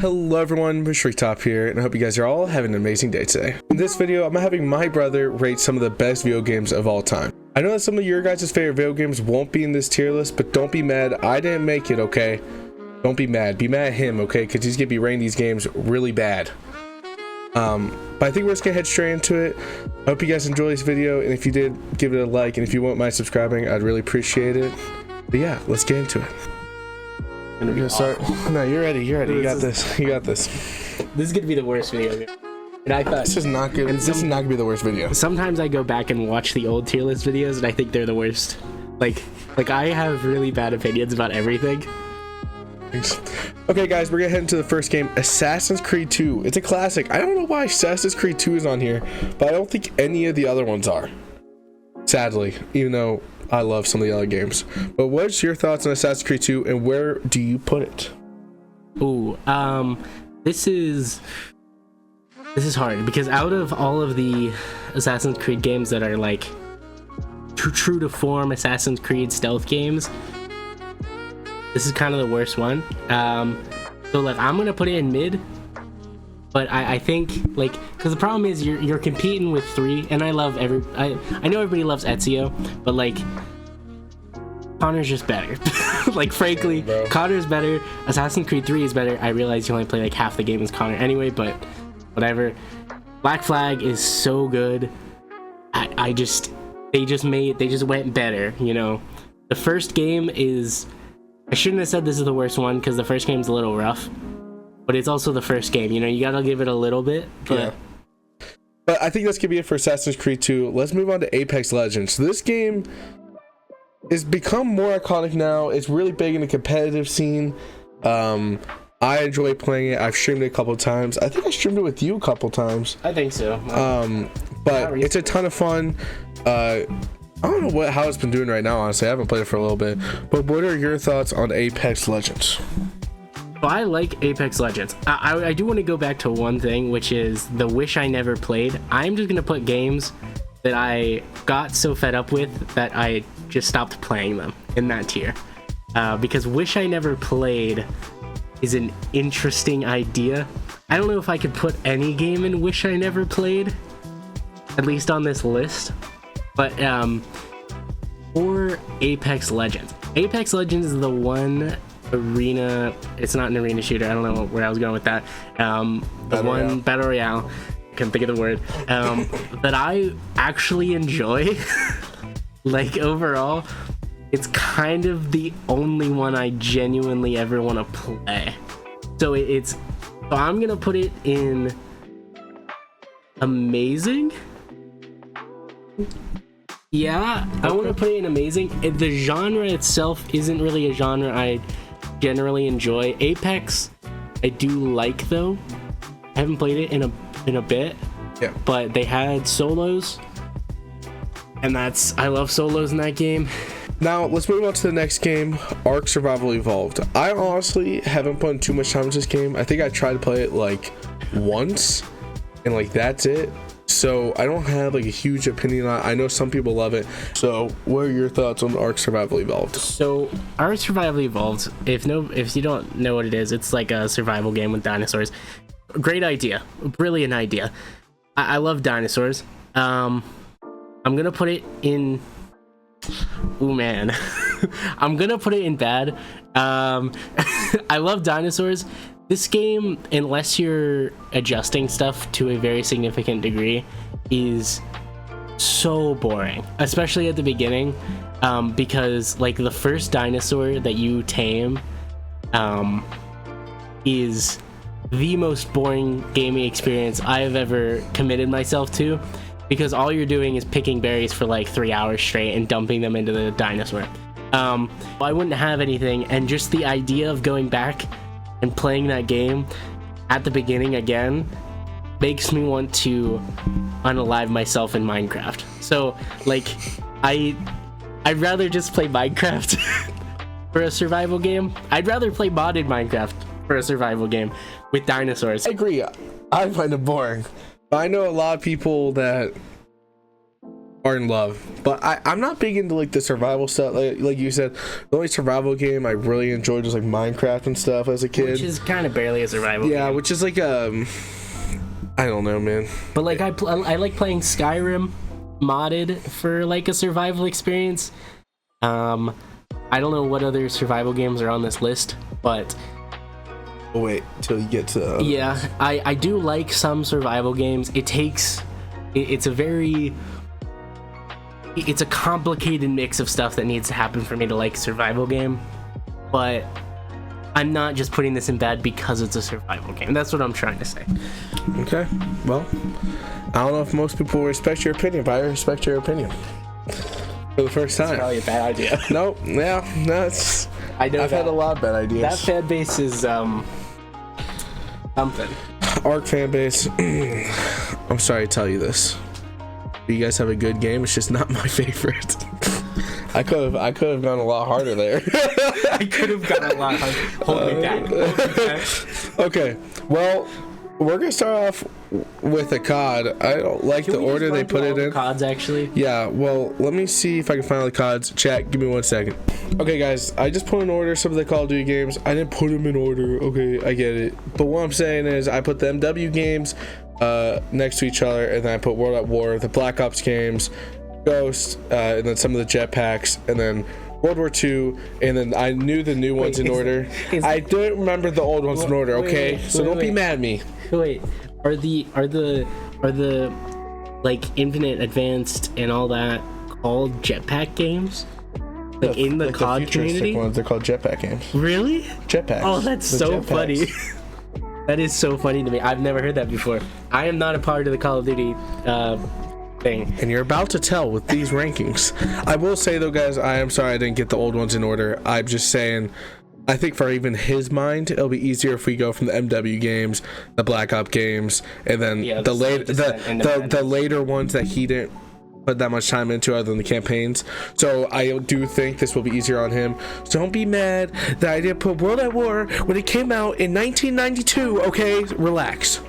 Hello everyone, Top here, and I hope you guys are all having an amazing day today. In this video, I'm having my brother rate some of the best video games of all time. I know that some of your guys' favorite video games won't be in this tier list, but don't be mad, I didn't make it, okay? Don't be mad at him, okay? Because he's gonna be rating these games really bad. But I think we're just gonna head straight into it. I hope you guys enjoy this video, and if you did, give it a like, and if you won't mind subscribing, I'd really appreciate it. But yeah, let's get into it. We're gonna start. No, you're ready. You got this. This is gonna be the worst video game. And I thought this is not good. This is not gonna be the worst video. Sometimes I go back and watch the old tier list videos, and I think they're the worst. Like I have really bad opinions about everything. Thanks. Okay, guys, we're gonna head into the first game, Assassin's Creed 2. It's a classic. I don't know why Assassin's Creed 2 is on here, but I don't think any of the other ones are. Sadly, even though I love some of the other games. But what's your thoughts on Assassin's Creed 2, and where do you put it? Ooh, this is hard because out of all of the Assassin's Creed games that are like true to form Assassin's Creed stealth games, this is kind of the worst one. So like I'm gonna put it in mid, but I think like because the problem is you're competing with 3, and I know everybody loves Ezio, but like Connor's just better. Like frankly, Connor's better. Assassin's Creed 3 is better. I realize you only play like half the game as Connor anyway, but whatever. Black Flag is so good. They just went better, you know. The first game is, I shouldn't have said this is the worst one because the first game's a little rough, but it's also the first game, you know, you gotta give it a little bit. But But I think that's gonna be it for Assassin's Creed 2. Let's move on to Apex Legends. So this game has become more iconic now. It's really big in the competitive scene. I enjoy playing it. I've streamed it a couple of times. I think I streamed it with you a couple of times. I think so. But it's a ton of fun. I don't know how it's been doing right now, honestly. I haven't played it for a little bit. But what are your thoughts on Apex Legends? So I like Apex Legends. I do want to go back to one thing, which is the Wish I Never Played. I'm just going to put games that I got so fed up with that I just stopped playing them in that tier. Because Wish I Never Played is an interesting idea. I don't know if I could put any game in Wish I Never Played, at least on this list. But for Apex Legends. Apex Legends is the one arena, it's not an arena shooter, I don't know where I was going with that. Battle Royale, couldn't think of the word, that I actually enjoy. Like overall, it's kind of the only one I genuinely ever want to play. So I'm gonna put it in amazing. Yeah, I want to put it in amazing. The genre itself isn't really a genre I generally enjoy. Apex, I do like though. I haven't played it in a bit. Yeah. But they had solos, and I love solos in that game. Now let's move on to the next game, Ark Survival Evolved. I honestly haven't put in too much time into this game. I think I tried to play it like once, and like that's it. So I don't have like a huge opinion on it. I know some people love it. So what are your thoughts on Ark Survival Evolved? So Ark Survival Evolved, if you don't know what it is, it's like a survival game with dinosaurs. Great idea, brilliant idea. I love dinosaurs. I'm gonna put it in. Ooh man, I'm gonna put it in bad. I love dinosaurs. This game, unless you're adjusting stuff to a very significant degree, is so boring, especially at the beginning, because like the first dinosaur that you tame is the most boring gaming experience I've ever committed myself to, because all you're doing is picking berries for like 3 hours straight and dumping them into the dinosaur. I wouldn't have anything, and just the idea of going back and playing that game at the beginning again makes me want to unalive myself in Minecraft. So like I'd rather just play Minecraft for a survival game. I'd rather play modded Minecraft for a survival game with dinosaurs. I agree. I find it boring. I know a lot of people that are in love. But I'm not big into like the survival stuff. Like you said, the only survival game I really enjoyed was like Minecraft and stuff as a kid. Which is kind of barely a survival yeah, game. which is like I don't know, man. But like I like playing Skyrim modded for like a survival experience. I don't know what other survival games are on this list, but Oh, wait till you get to yeah, I do like some survival games. It's a complicated mix of stuff that needs to happen for me to like a survival game, but I'm not just putting this in bad because it's a survival game. That's what I'm trying to say. Okay, well, I don't know if most people will respect your opinion, but I respect your opinion for the first time. Probably a bad idea. Nope, yeah, no, it's I know I've had a lot of bad ideas. that fan base is something. Arc fan base. I'm sorry to tell you this. You guys have a good game. It's just not my favorite. I could have gone a lot harder there. I could have gone a lot harder. Hold me back. Okay, well, we're gonna start off with a COD. I don't like the order they put it in. CODs actually. Yeah, well, let me see if I can find all the CODs. Chat, give me 1 second. Okay, guys, I just put in order some of the Call of Duty games. I didn't put them in order. Okay, I get it. But what I'm saying is I put the MW games next to each other, and then I put World at War, the Black Ops games, Ghost, and then some of the jetpacks, and then World War II, and then I knew the new ones in order. I didn't remember the old ones in order, okay? So don't be mad at me. Wait, are the like Infinite, Advanced, and all that called jetpack games? Like in the COD community? Ones, they're called jetpack games. Really? Jetpacks. Oh, that's The so jetpacks. funny. That is so funny to me. I've never heard that before. I am not a part of the Call of Duty thing. And you're about to tell with these rankings. I will say though, guys, I am sorry I didn't get the old ones in order. I'm just saying, I think for even his mind, it'll be easier if we go from the MW games, the Black Ops games, and then the later ones that he didn't put that much time into other than the campaigns. So I do think this will be easier on him. So don't be mad that I didn't put World at War when it came out in 1992. Okay, relax.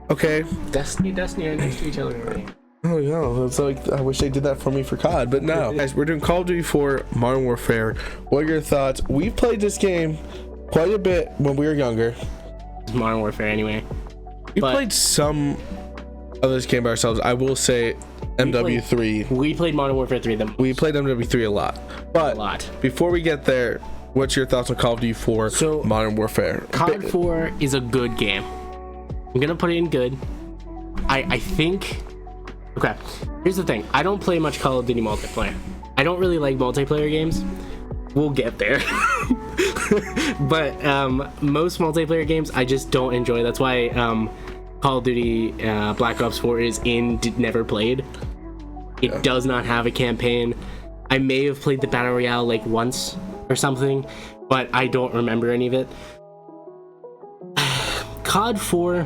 Okay. Destiny are next to each other already. Oh yeah, it's like I wish they did that for me for COD, but no. Guys, we're doing Call of Duty 4 Modern Warfare. What are your thoughts? We've played this game quite a bit when we were younger. It's Modern Warfare anyway. We played some of this game by ourselves. I will say MW3. We played Modern Warfare 3 the most. We played MW3 a lot. But before we get there, what's your thoughts on Call of Duty 4 Modern Warfare? COD 4 is a good game. I'm gonna put it in good. I think. Okay, here's the thing. I don't play much Call of Duty multiplayer. I don't really like multiplayer games. We'll get there. But most multiplayer games I just don't enjoy. That's why Call of Duty Black Ops 4 is never played. It does not have a campaign. I may have played the Battle Royale like once or something, but I don't remember any of it. COD 4,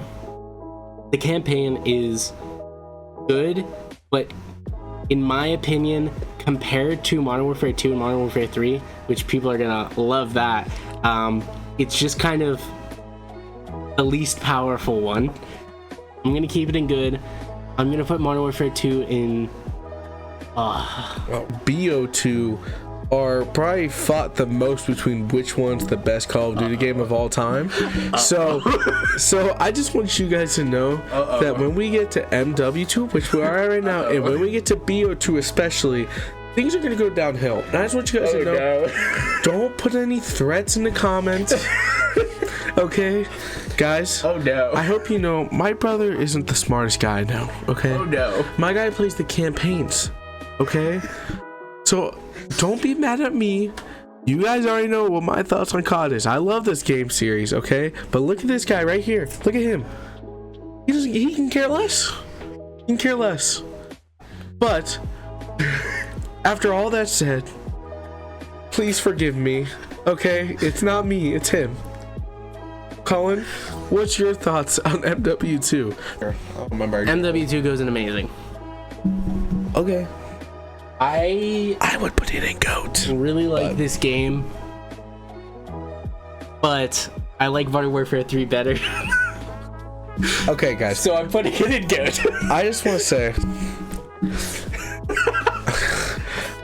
the campaign is good, but in my opinion, compared to Modern Warfare 2 and Modern Warfare 3, which people are gonna love that, it's just kind of the least powerful one. I'm gonna keep it in good. I'm gonna put Modern Warfare 2 in BO2 are probably fought the most between which one's the best Call of Duty game of all time. So I just want you guys to know that when we get to MW2, which we are at right now, and when we get to BO2 especially, things are gonna go downhill. And I just want you guys to know, don't put any threats in the comments. Okay, guys. Oh no. I hope you know my brother isn't the smartest guy now. Okay. Oh no. My guy plays the campaigns. Okay. So don't be mad at me. You guys already know what my thoughts on COD is. I love this game series. Okay. But look at this guy right here. Look at him. He can care less. He can care less. But after all that said, please forgive me. Okay. It's not me. It's him. Colin, what's your thoughts on MW2? MW2 goes in amazing. Okay. I would put it in GOAT. really like this game, but I like Modern Warfare 3 better. Okay, guys. So I'm putting it in GOAT. I just want to say,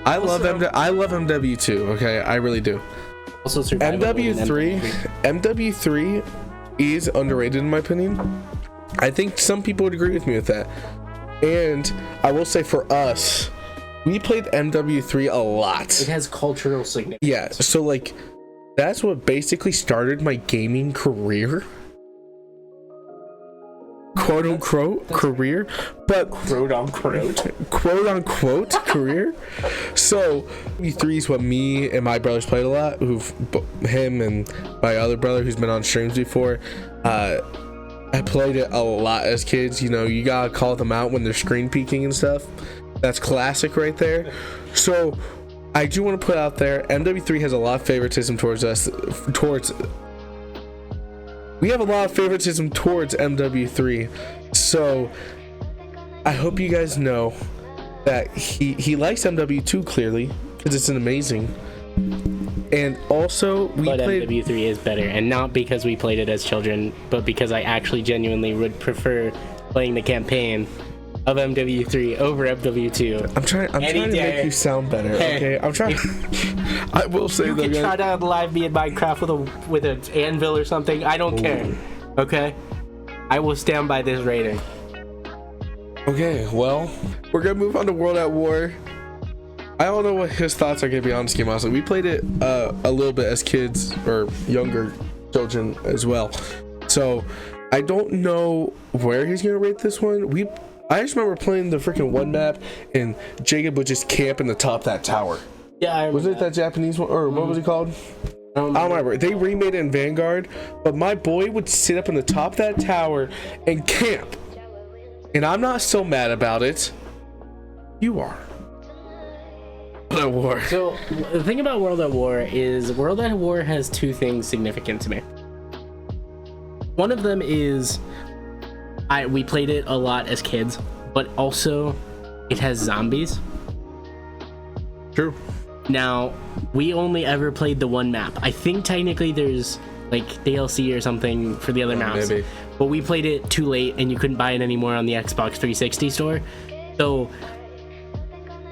I love MW2. Okay, I really do. Also, MW3 is underrated in my opinion. I think some people would agree with me with that. And I will say for us, we played MW3 a lot. It has cultural significance. Yeah, so like that's what basically started my gaming career. Quote unquote career, but quote unquote career. So E3 is what me and my brothers played a lot. Him and my other brother who's been on streams before. I played it a lot as kids. You know, you gotta call them out when they're screen peeking and stuff. That's classic right there. So I do want to put out there, MW3 has a lot of favoritism towards us. We have a lot of favoritism towards MW3. So I hope you guys know that he likes MW2 clearly because it's an amazing. And also but MW3 is better, and not because we played it as children, but because I actually genuinely would prefer playing the campaign of MW3 over MW2. I'm trying to make you sound better, okay? I'm trying. I will say you that. You can try to live me in Minecraft with an anvil or something. I don't care. Okay, I will stand by this rating. Okay, well, we're gonna move on to World at War. I don't know what his thoughts are gonna be on this game. Honestly, we played it a little bit as kids or younger children as well. So I don't know where he's gonna rate this one. I just remember playing the freaking one map and Jacob would just camp in the top of that tower. Yeah, was it that Japanese one, or what was it called? I don't remember. They remade it in Vanguard, but my boy would sit up in the top of that tower and camp. And I'm not so mad about it. You are. World at War. So the thing about World at War is World at War has two things significant to me. One of them is we played it a lot as kids, but also it has zombies. True. Now, we only ever played the one map. I think technically there's like DLC or something for the other maps. Maybe. But we played it too late and you couldn't buy it anymore on the Xbox 360 store. So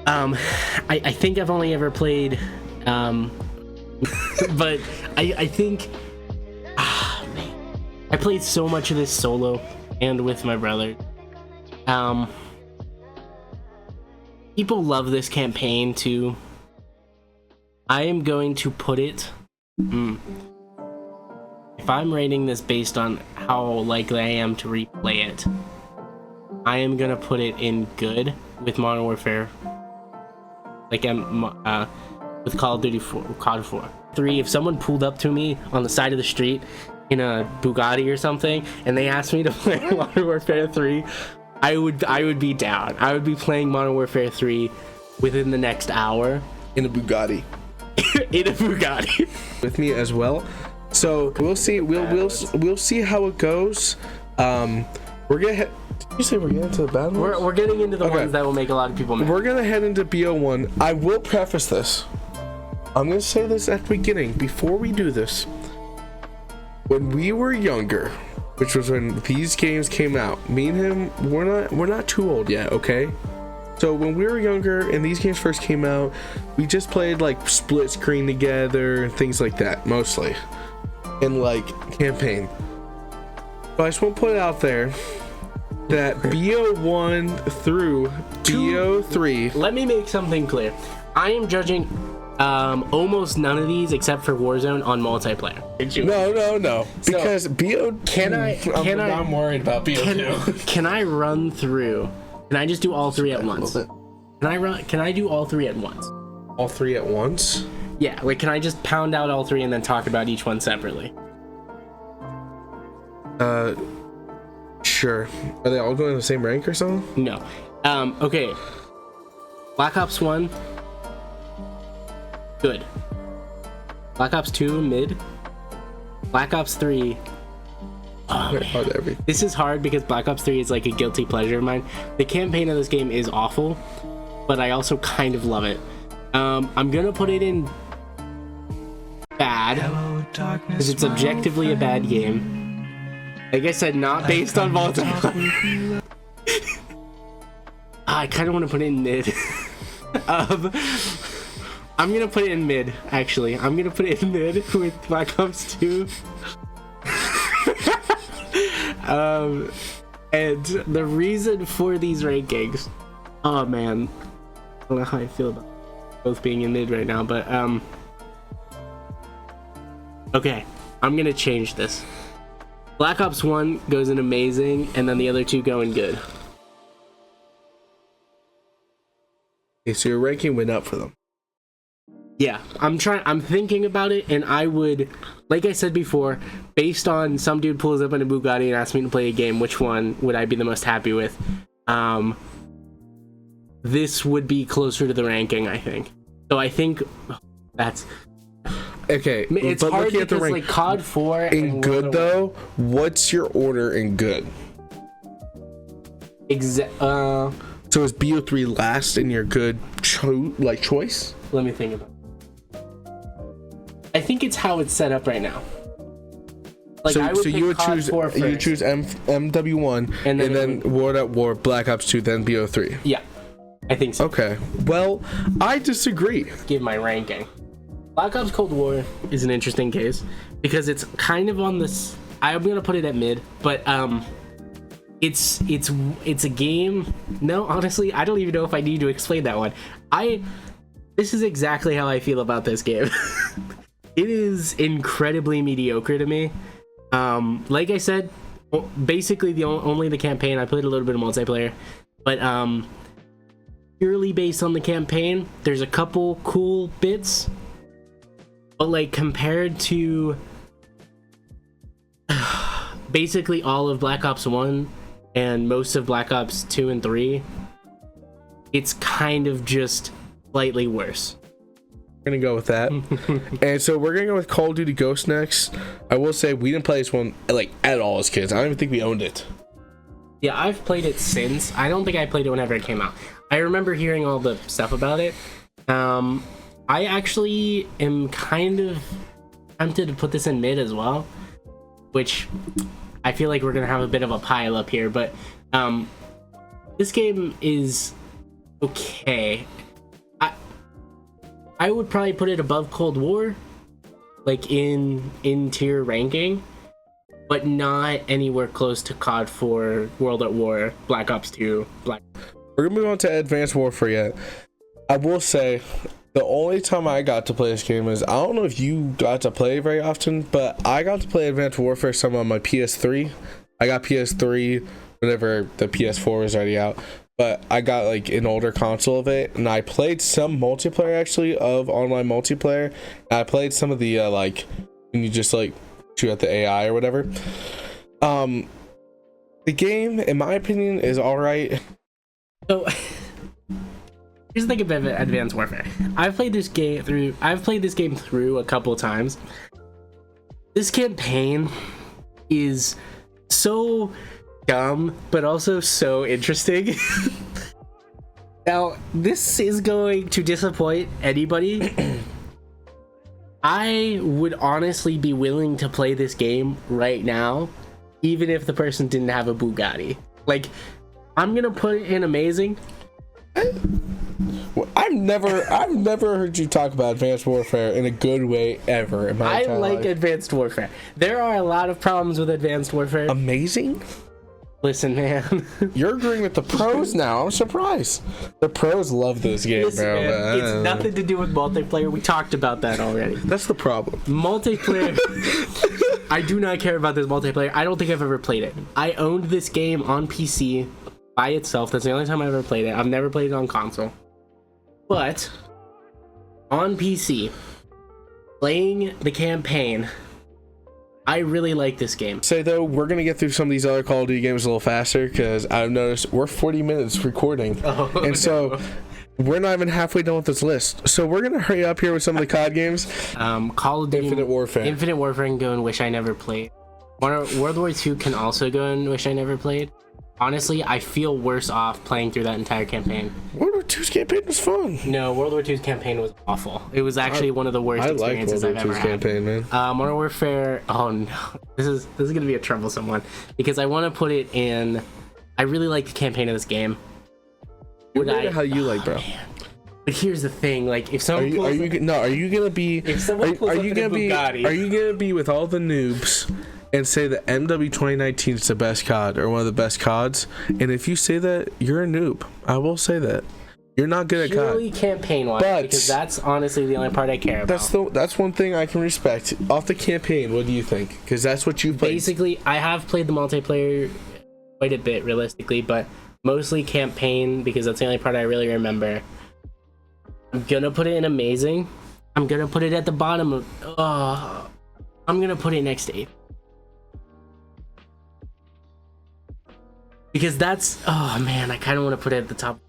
I think I've only ever played but I think man, I played so much of this solo and with my brother. People love this campaign too. I am going to put it if I'm rating this based on how likely I am to replay it, I am gonna put it in good with Modern Warfare, like with Call of Duty 4, COD 4. 3, if someone pulled up to me on the side of the street in a Bugatti or something and they asked me to play Modern Warfare 3, I would be down. I would be playing Modern Warfare 3 within the next hour in a Bugatti. In a Bugatti with me as well. So we'll see. We'll see how it goes. We're gonna head. Did you say we're getting into the bad ones? We're getting into the ones that will make a lot of people mad. We're gonna head into BO1. I will preface this. I'm gonna say this at the beginning before we do this. When we were younger, which was when these games came out, me and him, we're not too old yet, okay? So when we were younger and these games first came out, we just played like split screen together and things like that, mostly. And like campaign. But I just want to put it out there that BO1 through BO3. Let me make something clear. I am judging almost none of these except for Warzone on multiplayer. No. Because BO. I'm worried about BO2. Can I run through? Can I just do all three at once? Can I do all three at once? All three at once? Yeah, like can I just pound out all three and then talk about each one separately? Sure. Are they all going in the same rank or something? No. Okay. Black Ops 1, good. Black Ops 2, mid. Black Ops 3, oh, man. This is hard because Black Ops 3 is like a guilty pleasure of mine. The campaign of this game is awful, but I also kind of love it. I'm gonna put it in bad because it's objectively a bad game. Like I said, not based on multiplayer. I kind of want to put it in mid. I'm gonna put it in mid. Actually, I'm gonna put it in mid with Black Ops 2. And the reason for these rankings, oh man, I don't know how I feel about both being in mid right now, but okay, I'm gonna change this. Black Ops 1 goes in amazing, and then the other two go in good. Okay, so your ranking went up for them. Yeah, I'm thinking about it, and I would, like I said before, based on some dude pulls up in a Bugatti and asks me to play a game, which one would I be the most happy with? This would be closer to the ranking, I think. So I think that's okay. It's but hard looking at the because rank, like COD 4 in and good World though, what's your order in good? So is BO3 last in your good choice? Let me think about it. I think it's how it's set up right now. Like, I would so you would COD choose 4 you first. choose MW1 And and then then World at War, Black Ops 2, then BO3. Yeah, I think so. Okay. Well, I disagree. Give my ranking. Black Ops Cold War is an interesting case because it's kind of on this. I'm gonna put it at mid, but it's a game. No, honestly, I don't even know if I need to explain that one. This is exactly how I feel about this game. It is incredibly mediocre to me. Like I said, basically only the campaign. I played a little bit of multiplayer, but purely based on the campaign, there's a couple cool bits, but like compared to basically all of Black Ops 1 and most of Black Ops 2 and 3, it's kind of just slightly worse. We're gonna go with that. And so we're gonna go with Call of Duty Ghosts next. I will say we didn't play this one like at all as kids. I don't even think we owned it. Yeah, I've played it since. I don't think I played it whenever it came out. I remember hearing all the stuff about it. I actually am kind of tempted to put this in mid as well, which I feel like we're gonna have a bit of a pile up here, but this game is okay. I would probably put it above Cold War, like in tier ranking, but not anywhere close to COD 4, World at War, Black Ops 2. We're gonna move on to Advanced Warfare yet. I will say the only time I got to play this game is, I don't know if you got to play very often, but I got to play Advanced Warfare some on my PS3. I got PS3 whenever the PS4 was already out. But I got like an older console of it, and I played some multiplayer actually of online multiplayer. And I played some of the like when you just like shoot at the AI or whatever. The game, in my opinion, is all right. So here's the thing about Advanced Warfare. I've played this game through a couple times. This campaign is so dumb, but also so interesting. Now, this is going to disappoint anybody. I would honestly be willing to play this game right now, even if the person didn't have a Bugatti. Like, I'm gonna put it in amazing. I've never heard you talk about Advanced Warfare in a good way ever in my entire life. Advanced Warfare. There are a lot of problems with Advanced Warfare. Amazing? Listen, man. You're agreeing with the pros now. I'm surprised. The pros love this game, Listen, bro. man, it's nothing to do with multiplayer. We talked about that already. That's the problem. Multiplayer. I do not care about this multiplayer. I don't think I've ever played it. I owned this game on PC by itself. That's the only time I ever played it. I've never played it on console. But on PC, playing the campaign, I really like this game. Say though, we're gonna get through some of these other Call of Duty games a little faster because I've noticed we're 40 minutes recording, and so we're not even halfway done with this list. So we're gonna hurry up here with some of the COD games. Call of Duty Infinite Warfare. Infinite Warfare can go and Wish I Never Played. World War II can also go and Wish I Never Played. Honestly, I feel worse off playing through that entire campaign. World War II's campaign was fun. No, World War II's campaign was awful. It was actually one of the worst experiences I've ever had. Campaign, man. Modern Warfare. Oh no, this is gonna be a troublesome one because I want to put it in. I really like the campaign of this game. Would Rate it how you like, bro. Man. But here's the thing, like if someone Are you gonna be? if someone pulls Are up you in a gonna be? Bugatti, Are you gonna be with all the noobs and say that MW 2019 is the best COD or one of the best CODs? And if you say that, you're a noob. I will say that. You're not good at COD. purely campaign-wise, because that's honestly the only part I care about. That's one thing I can respect. Off the campaign, what do you think? Because that's what you played. Basically, I have played the multiplayer quite a bit, realistically, but mostly campaign because that's the only part I really remember. I'm gonna put it in amazing. I'm gonna put it at the bottom of. I'm gonna put it next to 8. Because that's. Oh man, I kind of want to put it at the top.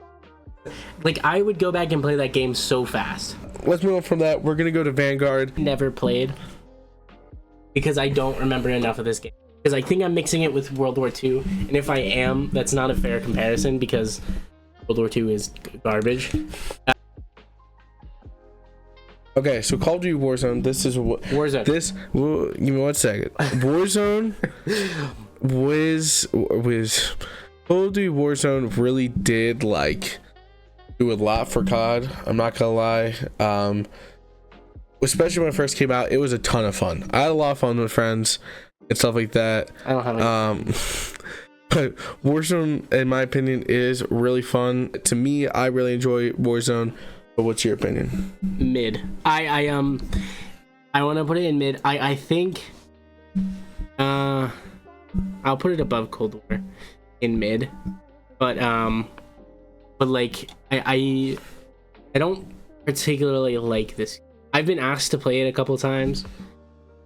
Like, I would go back and play that game so fast. Let's move on from that. We're gonna go to Vanguard. Never played because I don't remember enough of this game. Because I think I'm mixing it with World War II, and if I am, that's not a fair comparison because World War II is garbage. Okay, so Call of Duty Warzone. This is what Warzone. Give me 1 second. Warzone was Call of Duty Warzone really did like do a lot for COD. I'm not gonna lie. Especially when it first came out, it was a ton of fun. I had a lot of fun with friends and stuff like that. I don't have any. But Warzone, in my opinion, is really fun. To me, I really enjoy Warzone. But what's your opinion? Mid. I want to put it in mid. I think I'll put it above Cold War in mid. But like I don't particularly like this. I've been asked to play it a couple times.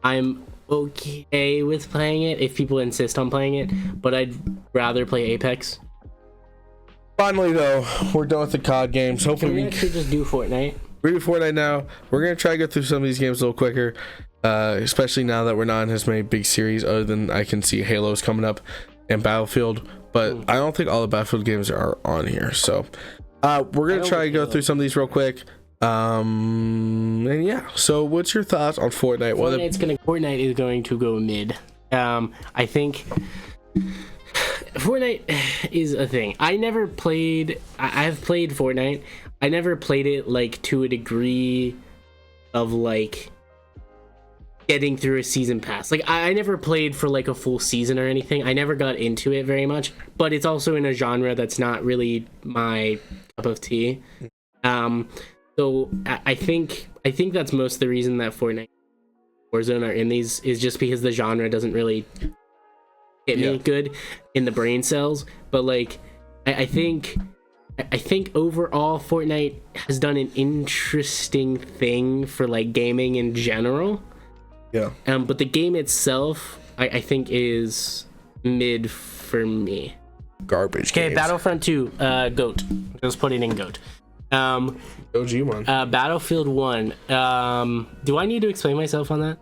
I'm okay with playing it if people insist on playing it, but I'd rather play Apex. Finally, though, we're done with the COD games. Hopefully, Can we actually just do Fortnite? We're doing Fortnite now. We're gonna try to go through some of these games a little quicker, especially now that we're not in as many big series. Other than I can see Halo's coming up and Battlefield, but I don't think all the Battlefield games are on here. So we're gonna try to go through some of these real quick. And yeah. So, what's your thoughts on Fortnite? Fortnite is going to go mid. I think Fortnite is a thing. I've played Fortnite. I never played it like to a degree of like getting through a season pass. Like I never played for like a full season or anything. I never got into it very much, but it's also in a genre that's not really my cup of tea. So I think that's most of the reason that Fortnite, Warzone are in these is just because the genre doesn't really hit me good in the brain cells. But like I think overall Fortnite has done an interesting thing for like gaming in general. Yeah. But the game itself I think is mid for me. Garbage. Okay, games. Battlefront 2, GOAT. Just put it in GOAT. OG one. Battlefield 1. Do I need to explain myself on that?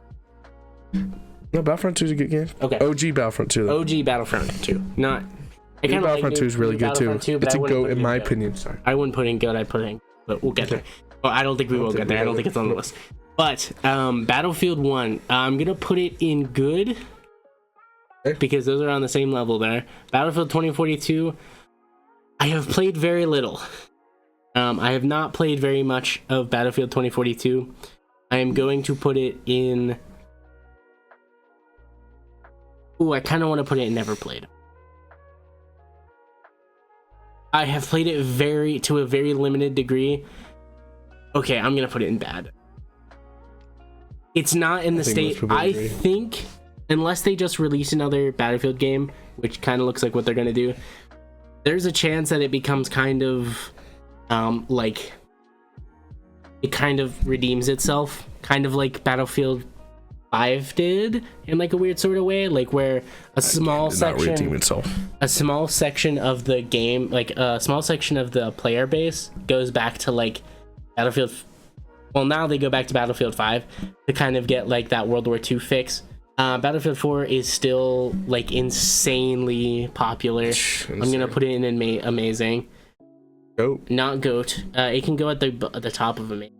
No, Battlefront 2 is a good game. Okay. OG Battlefront 2. Though. OG Battlefront 2. Not. I kind of Battlefront 2 is really good too. It's a GOAT in my GOAT. opinion. Sorry. I wouldn't put in GOAT. I'd put in, but we'll get there. Well, I don't think we will get there. I don't think it's on the list. But Battlefield 1, I'm gonna put it in good because those are on the same level there. Battlefield 2042, I have played very little. I have not played very much of Battlefield 2042. I am going to put it in. Ooh, I kind of want to put it in never played. I have played it to a very limited degree. Okay, I'm gonna put it in bad. It's not in the state. I think, unless they just release another Battlefield game, which kind of looks like what they're gonna do, there's a chance that it becomes kind of, like, it kind of redeems itself, kind of like Battlefield 5 did in like a weird sort of way, like where a small section of the game, like a small section of the player base goes back to like Battlefield. Well, now they go back to Battlefield 5 to kind of get like that World War II fix. Battlefield 4 is still like insanely popular. I'm gonna put it in amazing. GOAT. Not GOAT. It can go at the top of amazing.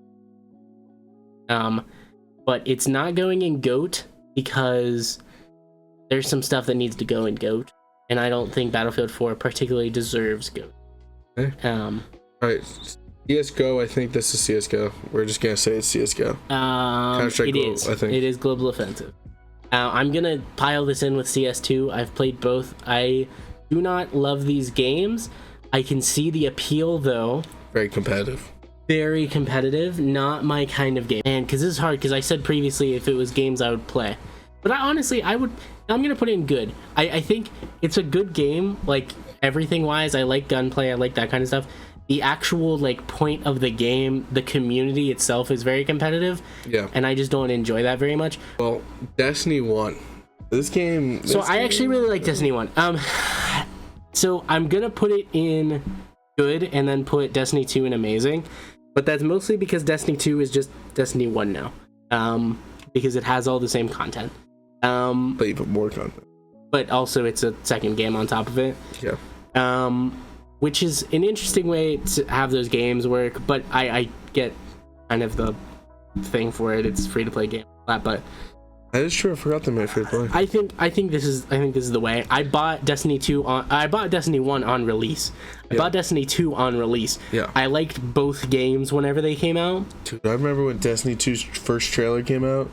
But it's not going in GOAT because there's some stuff that needs to go in GOAT, and I don't think Battlefield 4 particularly deserves GOAT. Okay. All right, CS:GO. I think this is CS:GO. We're just gonna say it's CS:GO. It is. I think It is Global Offensive. I'm gonna pile this in with CS2. I've played both. I do not love these games. I can see the appeal though. Very competitive. Very competitive. Not my kind of game. And because this is hard, because I said previously if it was games I would play. But I'm gonna put it in good. I think it's a good game, like everything wise. I like gunplay, I like that kind of stuff. The actual like point of the game, the community itself is very competitive. Yeah. And I just don't enjoy that very much. Well, Destiny 1. This game. I actually really like Destiny 1. So I'm gonna put it in good and then put Destiny 2 in amazing. But that's mostly because Destiny 2 is just Destiny 1 now. Because it has all the same content. But even more content. But also it's a second game on top of it. Yeah. Which is an interesting way to have those games work, but I get kind of the thing for it. It's free to play game, but that is true. I forgot they made free to play. I think this is the way. I bought Destiny 1 on release. I bought Destiny 2 on release. Yeah. I liked both games whenever they came out. Dude, I remember when Destiny 2's first trailer came out.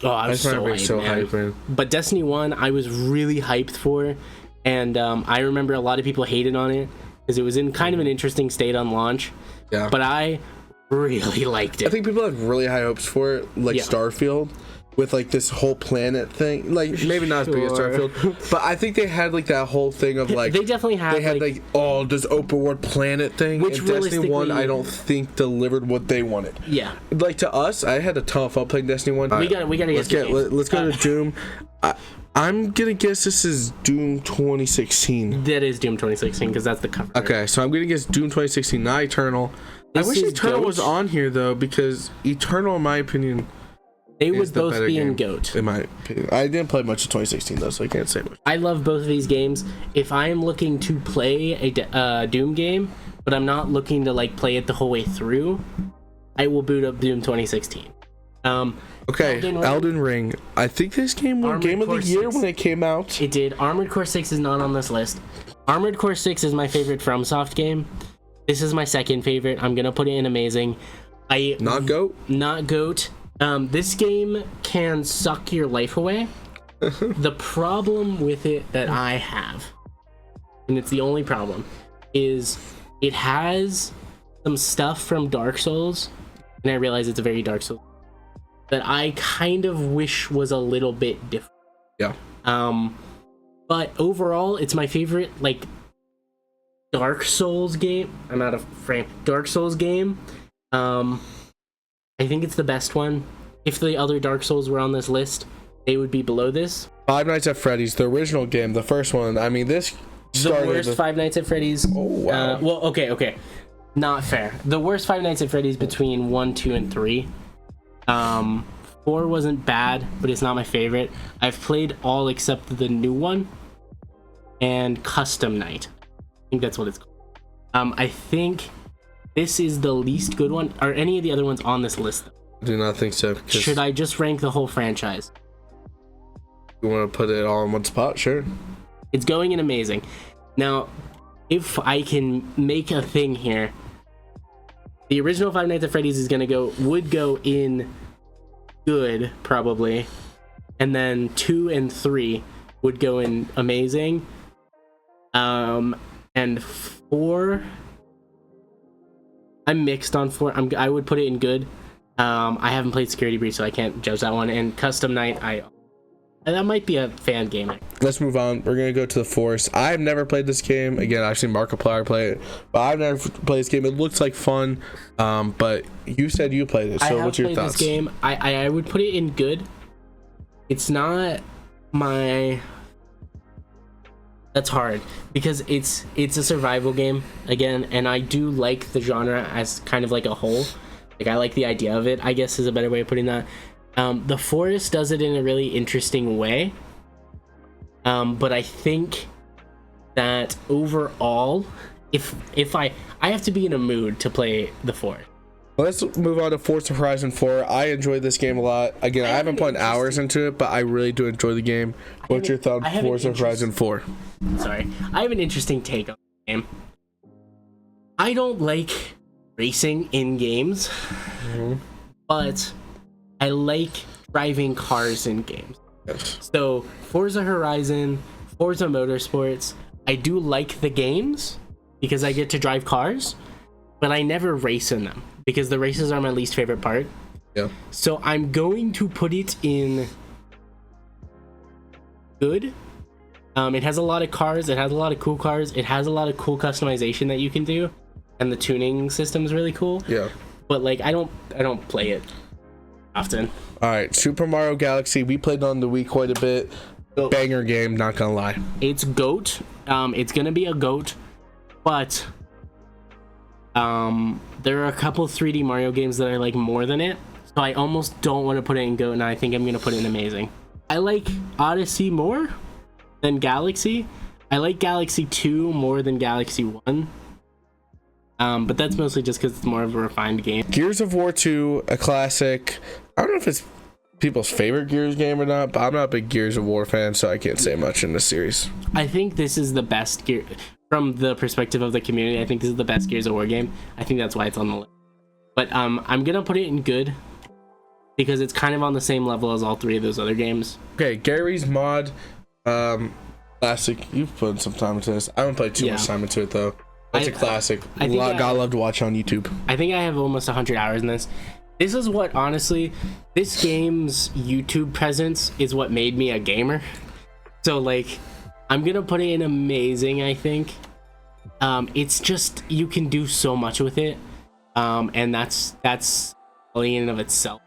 Oh, I was so hyped, man. But Destiny 1, I was really hyped for, and I remember a lot of people hated on it because it was in kind of an interesting state on launch. Yeah. But I really liked it. I think people had really high hopes for it, like Starfield, with like this whole planet thing. Like maybe not as big as Starfield, but I think they had like that whole thing of like they definitely had. They had like this open world planet thing. Which and Destiny 1, I don't think delivered what they wanted. Yeah. Like to us, I had a ton of fun playing Destiny 1. We gotta let's go to Doom. I'm gonna guess this is Doom 2016. That is Doom 2016 because that's the cover. Okay, so I'm gonna guess Doom 2016, not Eternal. I wish Eternal was on here though, because Eternal, in my opinion, they would both be in GOAT. In my opinion, I didn't play much of 2016 though, so I can't say much. I love both of these games. If I am looking to play a Doom game, but I'm not looking to like play it the whole way through, I will boot up Doom 2016. Okay, Elden Ring. I think this game won Game of the Year when it came out. It did. Armored Core 6 is not on this list. Armored Core 6 is my favorite FromSoft game. This is my second favorite. I'm gonna put it in amazing. Not GOAT? Not GOAT. This game can suck your life away. The problem with it that I have, and it's the only problem, is it has some stuff from Dark Souls, and I realize it's a very Dark Souls, that I kind of wish was a little bit different. Yeah. But overall, it's my favorite, like, Dark Souls game. I'm out of frame. Dark Souls game. I think it's the best one. If the other Dark Souls were on this list, they would be below this. Five Nights at Freddy's, the original game, the first one. I mean, this started the worst Five Nights at Freddy's. Oh, wow. Well, okay. Not fair. The worst Five Nights at Freddy's between 1, 2, and 3. 4 wasn't bad, but it's not my favorite. I've played all except the new one and Custom Night. I think that's what it's called. I think this is the least good one. Are any of the other ones on this list? I do not think so. Should I just rank the whole franchise? You want to put it all in one spot? Sure. It's going in amazing. Now, if I can make a thing here, the original Five Nights at Freddy's would go in good, probably, and then 2 and 3 would go in amazing, and 4, I'm mixed on 4. I would put it in good. I haven't played Security Breach, so I can't judge that one. And Custom Night, that might be a fan game. Let's move on. We're gonna go to the Forest. I've never played this game. Again, I've seen Markiplier play it, but I've never played this game. It looks like fun. But you said you played it, so what's your thoughts? This game, I would put it in good. It's not my. That's hard because it's a survival game again, and I do like the genre as kind of like a whole. Like, I like the idea of it, I guess, is a better way of putting that. The Forest does it in a really interesting way. But I think that overall, if I have to be in a mood to play the Forest. Well, let's move on to Forza Horizon 4. I enjoyed this game a lot. Again, I haven't put hours into it, but I really do enjoy the game. What's your thought on Forza Horizon 4? Sorry. I have an interesting take on the game. I don't like racing in games, but I like driving cars in games. Yes. So Forza Horizon, Forza Motorsports, I do like the games because I get to drive cars, but I never race in them because the races are my least favorite part. Yeah. So I'm going to put it in good. It has a lot of cars, it has a lot of cool cars, it has a lot of cool customization that you can do, and the tuning system is really cool. Yeah. But like I don't play it often. All right, Super Mario Galaxy. We played on the Wii quite a bit. Banger game, not gonna lie. It's GOAT. It's gonna be a GOAT, but there are a couple 3D Mario games that I like more than it. So I almost don't want to put it in GOAT, and I think I'm gonna put it in Amazing. I like Odyssey more than Galaxy. I like Galaxy 2 more than Galaxy 1. But that's mostly just because it's more of a refined game. Gears of War 2, a classic. I don't know if it's people's favorite Gears game or not, but I'm not a big Gears of War fan, so I can't say much in this series. I think this is the best Gear from the perspective of the community. I think this is the best Gears of War game. I think that's why it's on the list. But I'm gonna put it in good because it's kind of on the same level as all three of those other games. Okay, Gary's Mod, classic. You've put some time into this. I haven't played too much time into it though. That's a classic. Gotta love to watch on YouTube. I think I have almost 100 hours in this. This is what, honestly, this game's YouTube presence is what made me a gamer. So, like, I'm gonna put it in Amazing, I think. It's just, you can do so much with it. And that's in and of itself.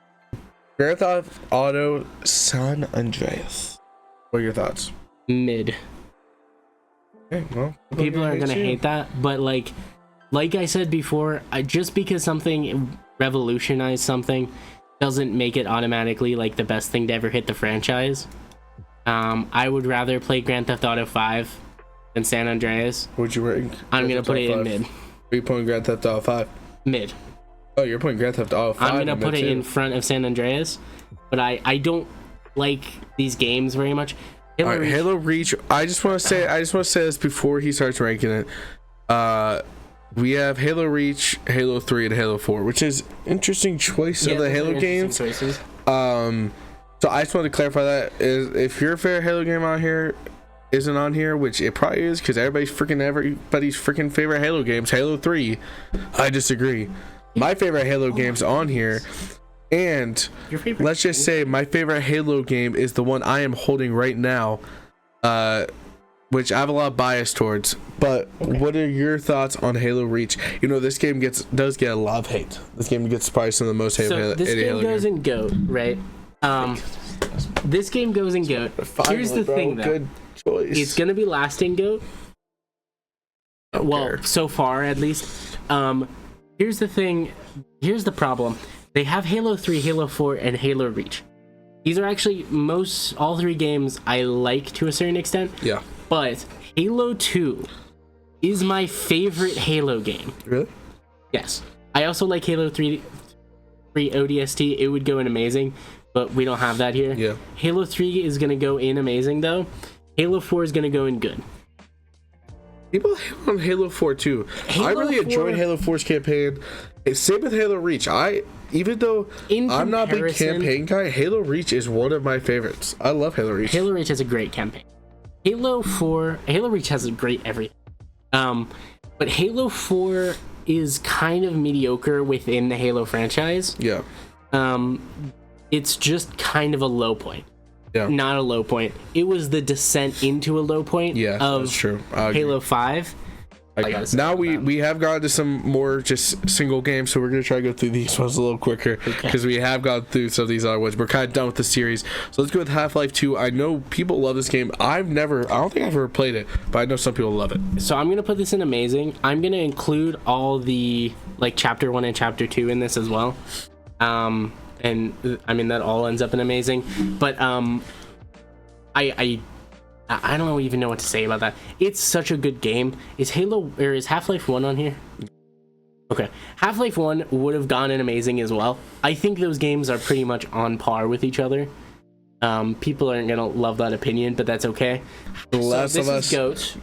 Grand Theft Auto San Andreas. What are your thoughts? Mid. Okay, well, People are gonna hate that, but like I said before, just because something revolutionized something doesn't make it automatically like the best thing to ever hit the franchise. I would rather play Grand Theft Auto 5 than San Andreas. Would you rank? I'm gonna put it in mid. Are you putting Grand Theft Auto 5? Mid. Oh, you're putting Grand Theft Auto 5. I'm gonna put it in front of San Andreas, but I don't like these games very much. Halo Reach. I just want to say this before he starts ranking it. We have Halo Reach, Halo 3, and Halo 4, which is interesting choice of the Halo games. Choices. So I just wanted to clarify that is if your favorite Halo game on here isn't on here, which it probably is because everybody's freaking favorite Halo games, Halo 3. I disagree. My favorite Halo game's on here. And let's just say my favorite Halo game is the one I am holding right now, which I have a lot of bias towards. But what are your thoughts on Halo Reach? You know, this game does get a lot of hate. This game gets probably some of the most hate. So this game goes in GOAT, right? This game goes in GOAT. Here's the thing, though. Good choice. It's gonna be last in GOAT. Well, so far at least. Here's the thing. Here's the problem. They have Halo 3, Halo 4, and Halo Reach. These are actually all three games I like to a certain extent. Yeah. But Halo 2 is my favorite Halo game. Really? Yes. I also like Halo 3 ODST. It would go in Amazing, but we don't have that here. Yeah. Halo 3 is going to go in Amazing, though. Halo 4 is going to go in good. People hate on Halo 4 too. I really enjoyed Halo 4's campaign. Same with Halo Reach. Even though I'm not a big campaign guy, Halo Reach is one of my favorites. I love Halo Reach. Halo Reach has a great campaign. Halo Reach has a great everything. But Halo 4 is kind of mediocre within the Halo franchise. Yeah. It's just kind of a low point. Yeah. Not a low point. It was the descent into a low point of that's true. Halo 5. Now we have gone to some more just single games, so we're gonna try to go through these ones a little quicker because we have gone through some of these other ones. We're kind of done with the series, so let's go with Half-Life 2. I know people love this game. I don't think I've ever played it, but I know some people love it. So I'm gonna put this in Amazing. I'm gonna include all the Chapter 1 and Chapter 2 in this as well. And I mean that all ends up in Amazing, but I don't even know what to say about that. It's such a good game. Is Half-Life 1 on here? Okay. Half-Life 1 would have gone in Amazing as well. I think those games are pretty much on par with each other. People aren't gonna love that opinion, but that's okay. The Last so of Us. Goat.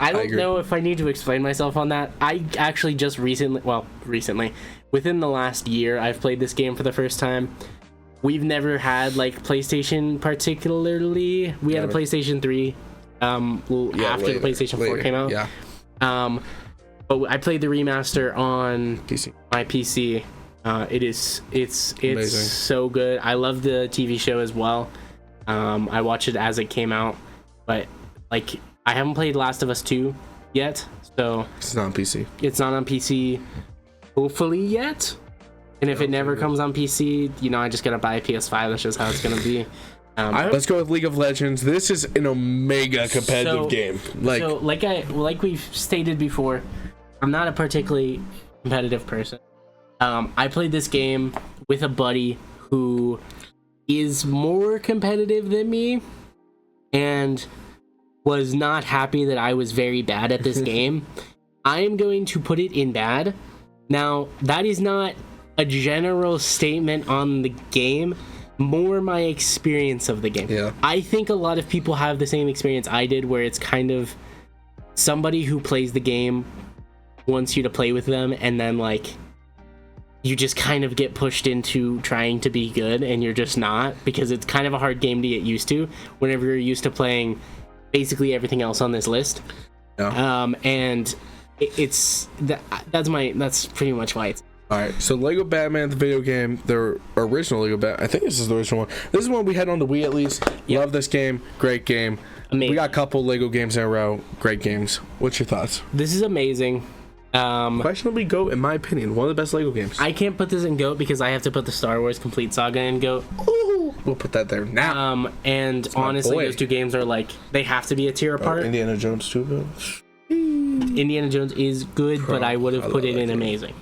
I don't know if I need to explain myself on that. I actually just recently, within the last year, I've played this game for the first time. We've never had like PlayStation particularly. We had a PlayStation 3 after the PlayStation 4 came out. Yeah. But I played the remaster on my PC. It's amazing. so good. I love the TV show as well. I watched it as it came out, but like I haven't played Last of Us 2 yet, so It's not on PC. it's not on PC hopefully yet. And if it never comes on PC, I just gotta buy a PS5. That's just how it's gonna be. Let's go with League of Legends. This is an omega competitive game. Like we've stated before, I'm not a particularly competitive person. I played this game with a buddy who is more competitive than me and was not happy that I was very bad at this game. I am going to put it in bad. Now, that is not a general statement on the game, more my experience of the game. Yeah. I think a lot of people have the same experience I did, where it's kind of somebody who plays the game wants you to play with them, and then like you just kind of get pushed into trying to be good and you're just not, because it's kind of a hard game to get used to whenever you're used to playing basically everything else on this list. Yeah. And that's pretty much why it's All right, so Lego Batman, the video game, the original Lego Batman. I think this is the original one. This is one we had on the Wii at least. Yep. Love this game. Great game. amazing. We got a couple Lego games in a row. Great games. What's your thoughts? This is amazing. Questionably GOAT, in my opinion. One of the best Lego games. I can't put this in GOAT because I have to put the Star Wars Complete Saga in GOAT. Ooh, we'll put that there now. And honestly, boy. those two games are like, they have to be a tier apart. Indiana Jones 2. Indiana Jones is good, but I would have put it in game. amazing.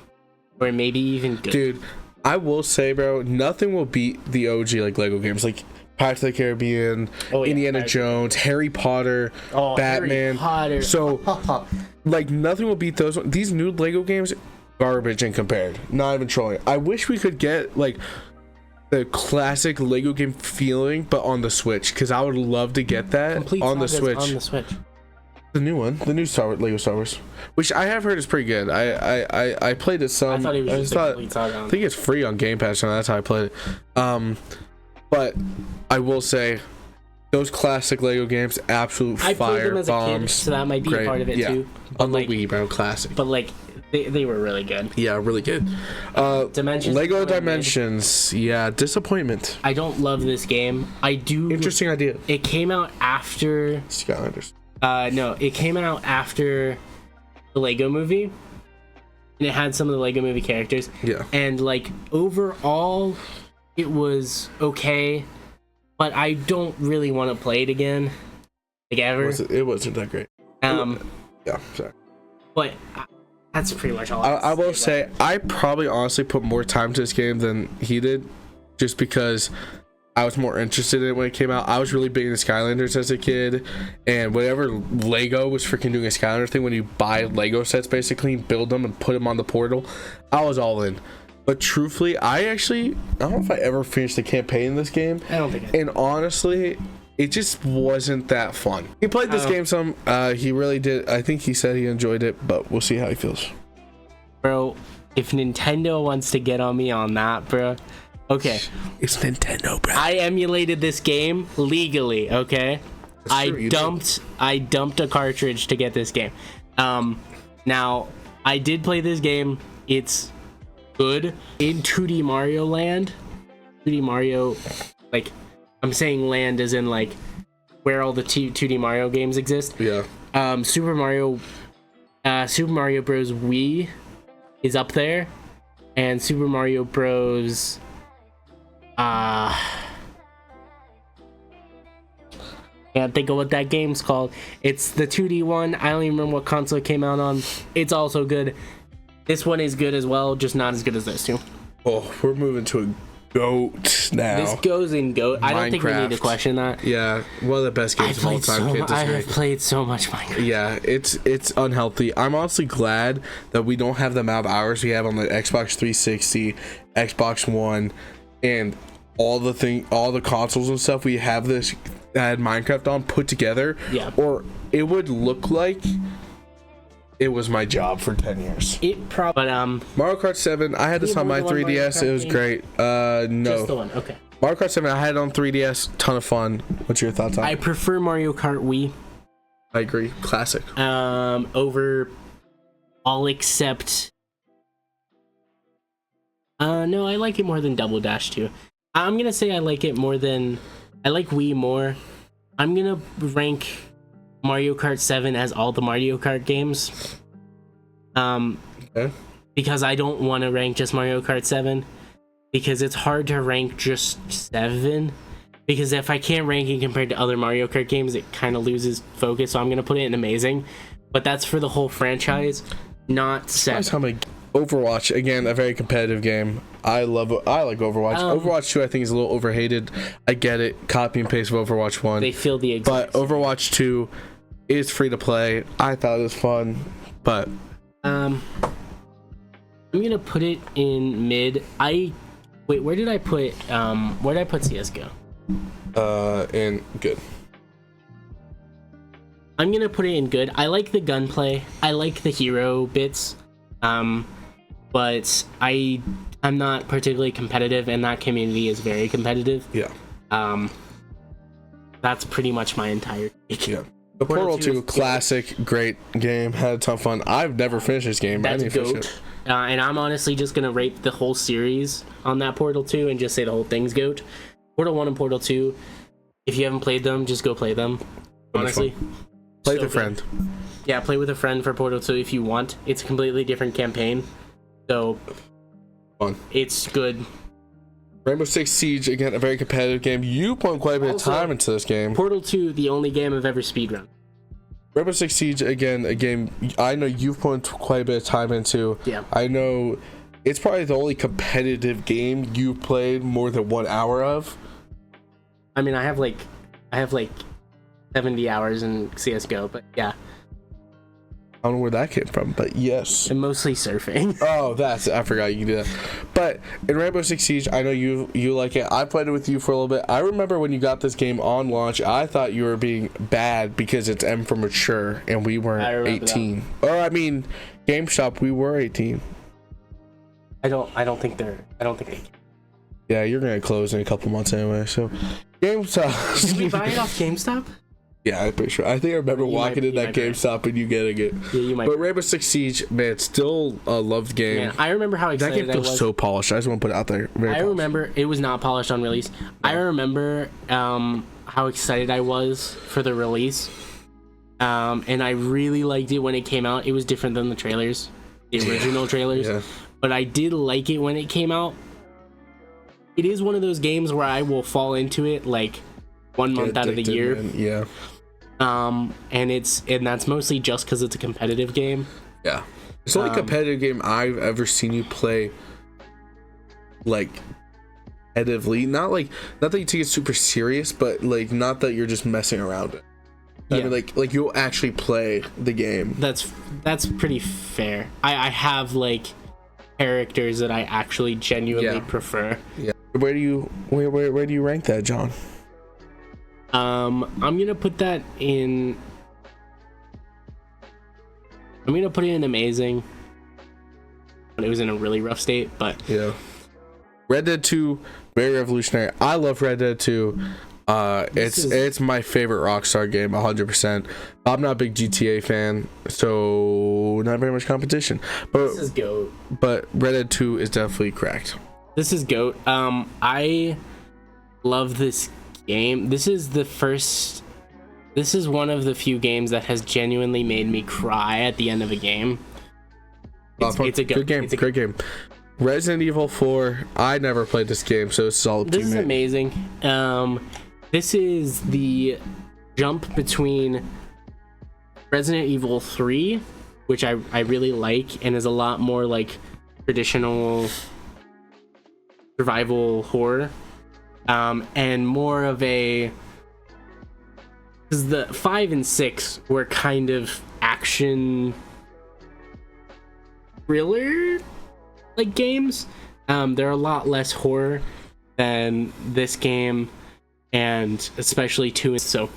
Or maybe even good. Dude, I will say, bro, nothing will beat the OG like Lego games. Like Pirates of the Caribbean, Indiana Jones, Harry Potter, Batman. Harry Potter. So, like, nothing will beat those. These new Lego games, garbage and compared. Not even trolling. I wish we could get, like, the classic Lego game feeling, but on the Switch, because I would love to get that Complete on the Saga's Switch. On the Switch. The new one, the new Lego Star Wars, which I have heard is pretty good. I played it some. I thought it was just a Complete Saga. I think it's free on Game Pass, and that's how I played it. But I will say, those classic Lego games, absolute I played fire them as a bombs. kid, so that might be a part of it too. On the Wii, bro, classic. But like, they were really good. Yeah, really good. Dimensions. Lego Dimensions, yeah, disappointment. I don't love this game. I do. Interesting idea. It came out after. Skylanders. No, it came out after the Lego Movie, and it had some of the Lego Movie characters. Yeah. And like overall, it was okay, but I don't really want to play it again, like ever. It wasn't that great. Yeah, sorry. But that's pretty much all. I will say I probably honestly put more time to this game than he did, just because I was more interested in it when it came out. I was really big into Skylanders as a kid, and whenever Lego was freaking doing a Skylander thing, when you buy Lego sets basically, build them and put them on the portal, I was all in. But truthfully, I don't know if I ever finished the campaign in this game. I don't think I did. And honestly, it just wasn't that fun. He played this game some. He really did. I think he said he enjoyed it, but we'll see how he feels. Bro, if Nintendo wants to get on me on that, bro. Okay. It's Nintendo, bro. I emulated this game legally, okay? I dumped a cartridge to get this game. Now, I did play this game. It's good in 2D Mario Land. 2D Mario, like, I'm saying land as in, like, where all the 2D Mario games exist. Yeah. Super Mario Bros. Wii is up there. And Super Mario Bros. Can't think of what that game's called. It's the 2D one. I don't even remember what console it came out on. It's also good. This one is good as well, just not as good as those two. Oh, we're moving to a GOAT now. This goes in GOAT. I don't think we need to Minecraft. question that. Yeah, one of the best games of all time. I have played so much Minecraft. Yeah, it's unhealthy. I'm honestly glad that we don't have the amount of hours we have on the Xbox 360, Xbox One, and all the consoles and stuff we have this had Minecraft on put together, Yeah. or it would look like it was my job for 10 years. It probably, but Mario Kart 7, I had this on my more than one 3DS. Mario It was Kart great. just the No. one. Okay. Mario Kart 7, I had it on 3DS. Ton of fun. What's your thoughts on I it? prefer Mario Kart Wii I agree. Classic. over all except. No, I like it more than Double Dash 2. I'm gonna say I like Wii more. I'm gonna rank Mario Kart 7 as all the Mario Kart games. Okay. Because I don't want to rank just Mario Kart 7, because it's hard to rank just 7, because if I can't rank it compared to other Mario Kart games, it kind of loses focus. So I'm gonna put it in amazing, but that's for the whole franchise, not 7. Nice how many Overwatch, again, a very competitive game. I like Overwatch. Overwatch 2 I think is a little overhated. I get it. Copy and paste of Overwatch 1. They feel the exact But Overwatch 2 is free to play. I thought it was fun, but I'm gonna put it in mid. Where did I put CS:GO? and good. I'm gonna put it in good. I like the gunplay. I like the hero bits. But I'm not particularly competitive, and that community is very competitive. Yeah. That's pretty much my entire take. Yeah. The Portal 2, classic, great game. Had a ton of fun. I've never finished this game. That's I need to finish GOAT. it. And I'm honestly just gonna rate the whole series on that Portal 2 and just say the whole thing's GOAT. Portal 1 and Portal 2, if you haven't played them, just go play them. Honestly. Play So with a friend. good. Yeah, play with a friend for Portal 2 if you want. It's a completely different campaign. So Fun. it's good. Rainbow Six Siege, again, a very competitive game. You put quite a bit Also, of time into this game. Portal 2, the only game I've ever speedrun. Rainbow Six Siege, again, a game I know you've put quite a bit of time into. Yeah. I know it's probably the only competitive game you played more than 1 hour of. I mean, I have like 70 hours in CS:GO, but yeah, I don't know where that came from, but yes. I'm mostly surfing. Oh, I forgot you can do that. But in Rainbow Six Siege, I know you like it. I played it with you for a little bit. I remember when you got this game on launch, I thought you were being bad because it's M for mature and we weren't 18. Or I mean, GameStop, we were 18. I don't think they can. Yeah, you're gonna close in a couple months anyway. So, GameStop. Did we buy it off GameStop? Yeah, I'm pretty sure. I think I remember walking in that be GameStop and you getting it. Yeah, you might. But Rainbow Six Siege, man, still a loved game. Man, I remember how That excited game I feels was. so polished. I just want to put it out there. Very I polished. remember it was not polished on release. I remember how excited I was for the release, and I really liked it when it came out. It was different than the trailers, the original trailers, Yeah. but I did like it when it came out. It is one of those games where I will fall into it like 1 month out of the Addicted, year. man. Yeah. And that's mostly just because it's a competitive game. Yeah. It's the only competitive game I've ever seen you play like competitively. Not that you take it super serious, but like not that you're just messing around it. I Yeah. mean, like you'll actually play the game. That's pretty fair. I have like characters that I actually genuinely prefer. Yeah. Where do you rank that, John? I'm gonna put that in. I'm gonna put it in amazing. It was in a really rough state, but Yeah. Red Dead 2, very revolutionary. I love Red Dead 2. It's my favorite Rockstar game, 100%. I'm not a big GTA fan, so not very much competition. this is GOAT. But Red Dead 2 is definitely cracked. This is GOAT. I love this game. This is one of the few games that has genuinely made me cry at the end of a game. It's a good game. It's a Great game. Resident Evil 4. I never played this game, so it's all up to This you, is mate. amazing. This is the jump between Resident Evil 3, which I really like, and is a lot more like traditional survival horror, and more of a, because the 5 and 6 were kind of action thriller like games. They're a lot less horror. than this game, and especially 2, so it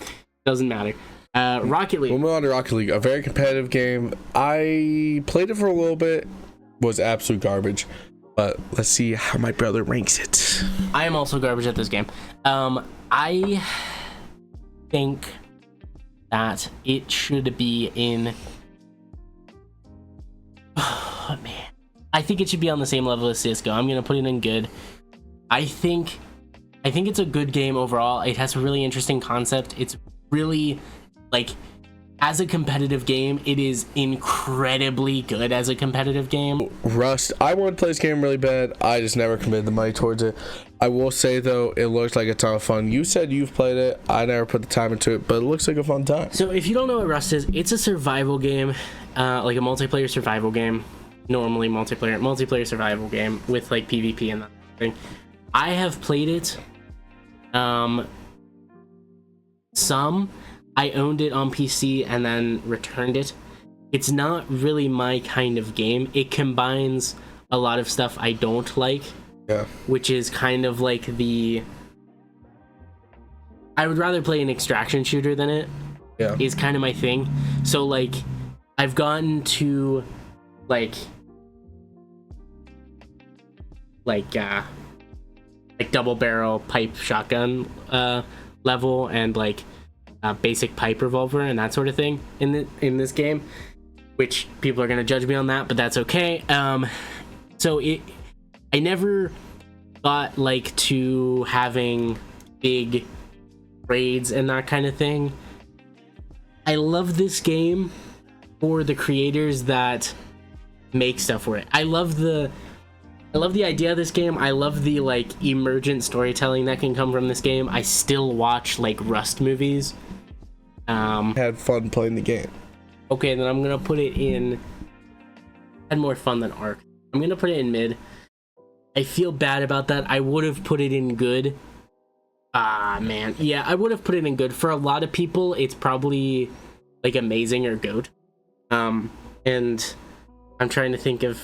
doesn't matter. Rocket League. We'll move on to Rocket League, a very competitive game. I played it for a little bit, was absolute garbage, but let's see how my brother ranks it. I am also garbage at this game. I think that it should be in... Oh, man. I think it should be on the same level as CSGO. I'm going to put it in good. I think it's a good game overall. It has a really interesting concept. It's really, like, as a competitive game, it is incredibly good as a competitive game. Rust, I want to play this game really bad. I just never committed the money towards it. I will say, though, it looks like a ton of fun. You said you've played it. I never put the time into it, but it looks like a fun time. So if you don't know what Rust is, it's a survival game, like a multiplayer survival game. Normally multiplayer survival game with, like, PvP and that thing. I have played it. Some. I owned it on PC and then returned it. It's not really my kind of game. It combines a lot of stuff I don't like. Yeah. Which is kind of like the... I would rather play an extraction shooter than it. Yeah. Is kind of my thing. So, like, I've gotten to, like double barrel pipe shotgun level, and like basic pipe revolver and that sort of thing in this game, which people are gonna judge me on that, but that's okay. So I never got like to having big raids and that kind of thing. I love this game for the creators that make stuff for it. I love the idea of this game. I love the like emergent storytelling that can come from this game. I still watch like Rust movies. Had fun playing the game. Okay, then I'm gonna put it in... Had more fun than Ark. I'm gonna put it in mid. I feel bad about that. I would have put it in good. Man. Yeah, I would have put it in good. For a lot of people, it's probably like amazing or GOAT. And I'm trying to think of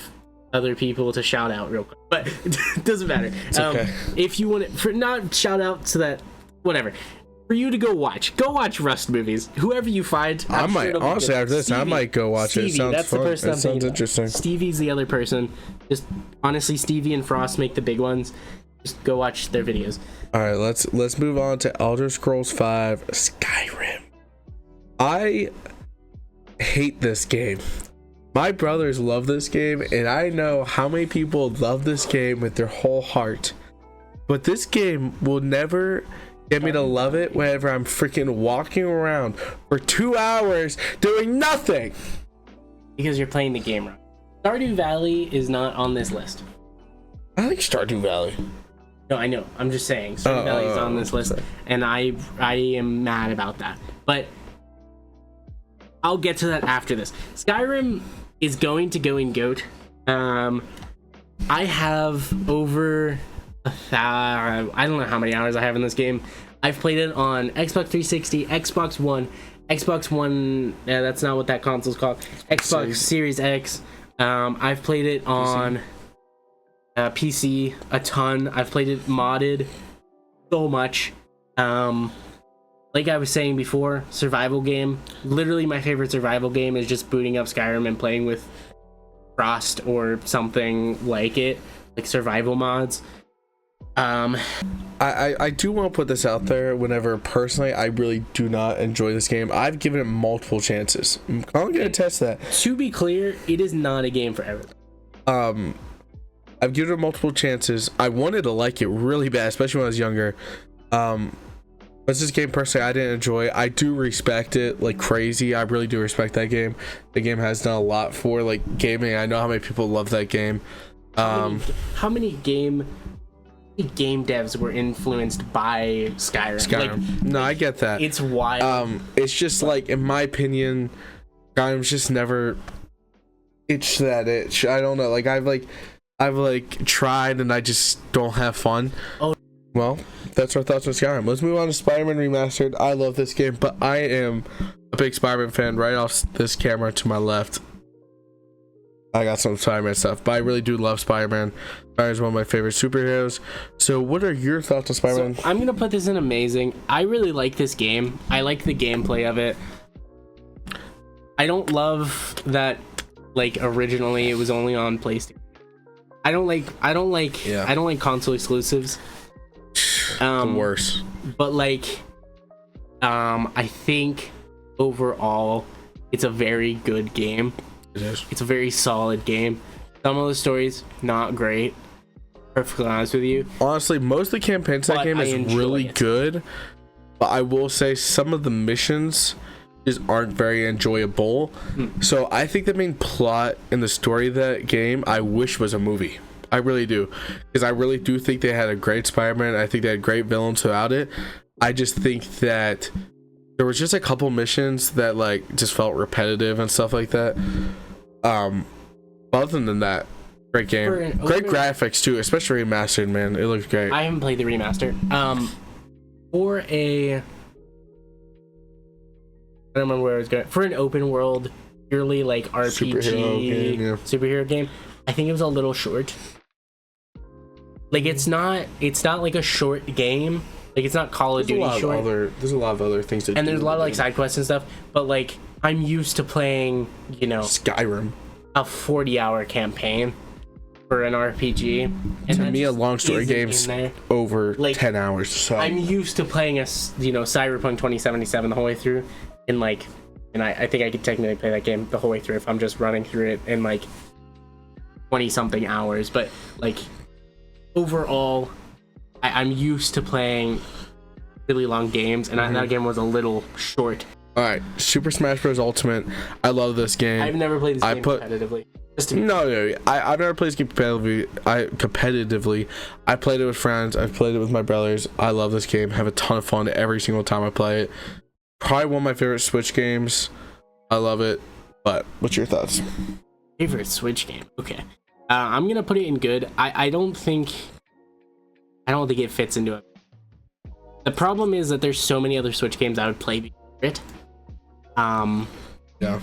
other people to shout out real quick, but it doesn't matter. It's okay. If you want it, for not shout out so that whatever, for you to go watch Rust movies, whoever you find. I might honestly after this, Stevie, I might go watch Stevie, it. It sounds that's fun. The person it sounds interesting. Stevie's the other person. Just honestly, Stevie and Frost make the big ones. Just go watch their videos. All right, let's move on to Elder Scrolls V Skyrim. I hate this game. My brothers love this game, and I know how many people love this game with their whole heart. But this game will never get me to love it whenever I'm freaking walking around for 2 hours doing nothing. Because you're playing the game wrong. Stardew Valley is not on this list. I like Stardew Valley. No, I know. I'm just saying Stardew Valley is on this list, and I am mad about that. But I'll get to that after this. Skyrim is going to go in GOAT. I have over I don't know how many hours I have in this game. I've played it on Xbox 360, Xbox One. Yeah, that's not what that console's called. Xbox Series X. I've played it on PC a ton. I've played it modded so much. Like I was saying before, survival game. Literally my favorite survival game is just booting up Skyrim and playing with Frost or something like it, like survival mods. I do want to put this out there. Whenever personally I really do not enjoy this game, I've given it multiple chances. I'm gonna test that. To be clear, it is not a game for everyone. I've given it multiple chances. I wanted to like it really bad, especially when I was younger. But this game personally I didn't enjoy. I do respect it like crazy. I really do respect that game. The game has done a lot for like gaming. I know how many people love that game. How many game devs were influenced by Skyrim? Like, no, I get that. It's wild. It's just like, in my opinion, Skyrim's just never itched that itch. I don't know. Like I've tried and I just don't have fun. Oh. Well, that's our thoughts on Skyrim. Let's move on to Spider-Man Remastered. I love this game, but I am a big Spider-Man fan. Right off this camera to my left, I got some Spider-Man stuff, but I really do love Spider-Man. Spider-Man is one of my favorite superheroes. So what are your thoughts on Spider-Man? So I'm gonna put this in amazing. I really like this game. I like the gameplay of it. I don't love that, like, originally it was only on PlayStation. I don't like console exclusives. The worst. But like, I think overall it's a very good game. It is. It's a very solid game. Some of the stories not great. Perfectly honest with you. Honestly, most of the campaigns in that game is really good, but I will say some of the missions just aren't very enjoyable. So I think the main plot and the story of that game I wish was a movie. I really do, because I really do think they had a great Spider-Man. I think they had great villains throughout it. I just think that there was just a couple missions that like just felt repetitive and stuff like that. Other than that, great game, great graphics too, especially remastered. Man, it looks great. I haven't played the remaster. I don't remember where I was going. For an open world, purely like RPG superhero game, I think it was a little short. Like it's not like a short game. Like it's not Call of Duty short. There's a lot of other things to do. And there's a lot of like side quests and stuff. But like I'm used to playing, Skyrim, a 40-hour campaign for an RPG. And to me, a long story game's over like 10 hours. So I'm used to playing Cyberpunk 2077 the whole way through. And I think I could technically play that game the whole way through if I'm just running through it in like 20 something hours. But like overall, I'm used to playing really long games, and that game was a little short. All right, Super Smash Bros. Ultimate. I love this game. I've never played this game competitively. No, I've never played this game competitively. I played it with friends. I've played it with my brothers. I love this game. Have a ton of fun every single time I play it. Probably one of my favorite Switch games. I love it. But what's your thoughts? Favorite Switch game? Okay, I'm gonna put it in good. I don't think it fits into it. The problem is that there's so many other Switch games I would play before it. Yeah.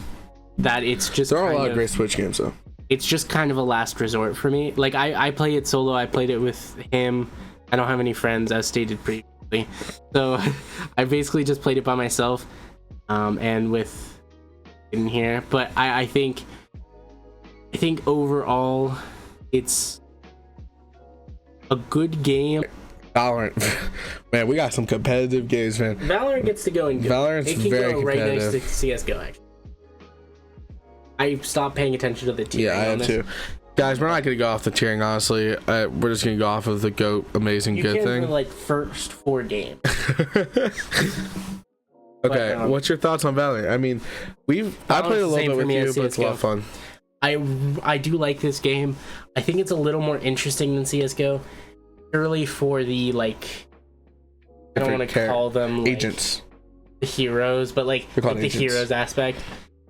That it's just there are a lot of great Switch games though. It's just kind of a last resort for me. Like I play it solo. I played it with him. I don't have any friends, as stated previously. So I basically just played it by myself, and with in here. But I think overall it's a good game. Valorant, man, we got some competitive games, man. Valorant gets to go in good. Valorant's very competitive. Right next to CS:GO. Actually, I stopped paying attention to the tiering. Yeah, I have too. Guys, we're not gonna go off the tiering, honestly. We're just gonna go off of the GOAT amazing you good can thing. For like first 4 games. Okay, but, what's your thoughts on Valorant? I mean, I played a little bit with you, but it's a lot of fun. I do like this game. I think it's a little more interesting than CS:GO. Purely for the like, I don't want to call them agents, the heroes, but like the heroes aspect.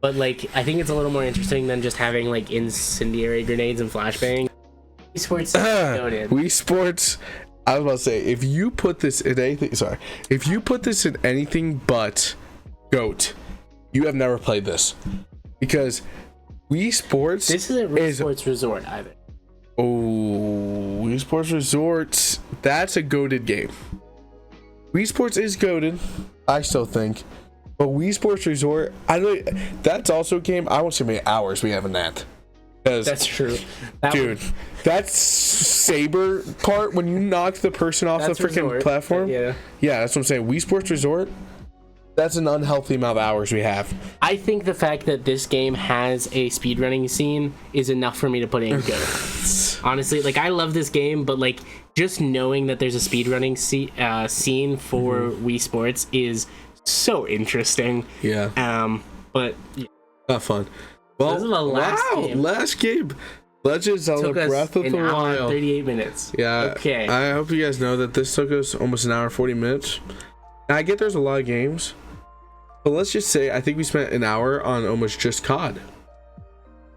But like, I think it's a little more interesting than just having like incendiary grenades and flashbang. Wii Sports, Wii Sports. I was about to say, if you put this in anything but GOAT, you have never played this, because Wii Sports. This isn't Wii Sports Resort either. Oh, Wii Sports Resort. That's a goated game. Wii Sports is goated, I still think. But Wii Sports Resort, that's also a game. I won't say how many hours we have in that. That's true. That saber part when you knock the person off the freaking platform. Yeah, that's what I'm saying. Wii Sports Resort. That's an unhealthy amount of hours we have. I think the fact that this game has a speedrunning scene is enough for me to put it in good. Honestly, like I love this game, but like just knowing that there's a speedrunning scene for Wii Sports is so interesting. Yeah. But yeah. Not fun. Well, this is the last game. Legend of Zelda Breath of the Wild. 38 minutes. Yeah. Okay. I hope you guys know that this took us almost an hour 40 minutes. Now, I get there's a lot of games, but let's just say I think we spent an hour on almost just COD